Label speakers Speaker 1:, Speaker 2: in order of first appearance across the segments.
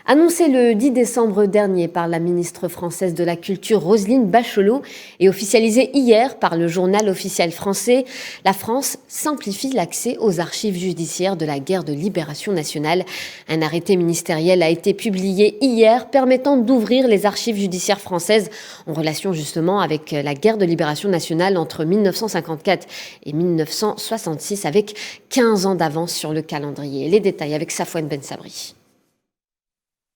Speaker 1: Annoncé le 10 décembre dernier par la ministre française de la Culture Roselyne Bachelot et officialisé hier par le journal officiel français, la France simplifie l'accès aux archives judiciaires de la guerre de libération nationale. Un arrêté ministériel a été publié hier permettant d'ouvrir les archives judiciaires françaises en relation justement avec la guerre de libération nationale entre 1954 et 1966 avec 15 ans d'avance sur le calendrier. Les détails avec Safouane Ben Sabri.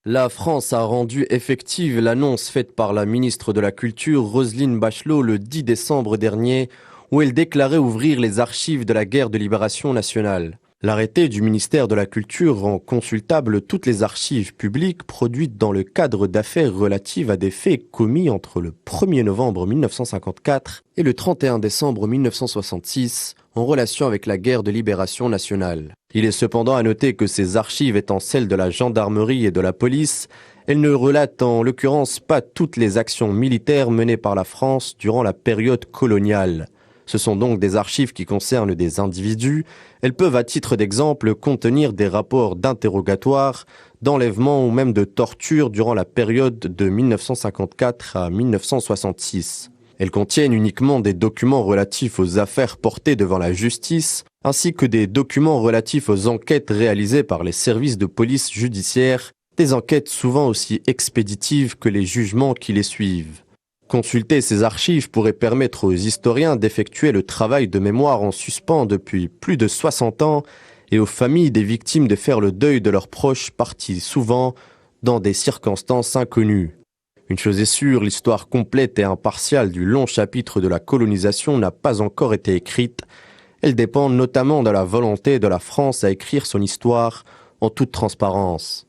Speaker 2: La France a rendu effective l'annonce faite par la ministre de la Culture Roselyne Bachelot le 10 décembre dernier, où elle déclarait ouvrir les archives de la guerre de libération nationale. L'arrêté du ministère de la Culture rend consultables toutes les archives publiques produites dans le cadre d'affaires relatives à des faits commis entre le 1er novembre 1954 et le 31 décembre 1966 en relation avec la guerre de libération nationale. Il est cependant à noter que ces archives étant celles de la gendarmerie et de la police, elles ne relatent en l'occurrence pas toutes les actions militaires menées par la France durant la période coloniale. Ce sont donc des archives qui concernent des individus. Elles peuvent à titre d'exemple contenir des rapports d'interrogatoire, d'enlèvement ou même de torture durant la période de 1954 à 1966. Elles contiennent uniquement des documents relatifs aux affaires portées devant la justice, ainsi que des documents relatifs aux enquêtes réalisées par les services de police judiciaire, des enquêtes souvent aussi expéditives que les jugements qui les suivent. Consulter ces archives pourrait permettre aux historiens d'effectuer le travail de mémoire en suspens depuis plus de 60 ans et aux familles des victimes de faire le deuil de leurs proches partis souvent dans des circonstances inconnues. Une chose est sûre, l'histoire complète et impartiale du long chapitre de la colonisation n'a pas encore été écrite. Elle dépend notamment de la volonté de la France à écrire son histoire en toute transparence.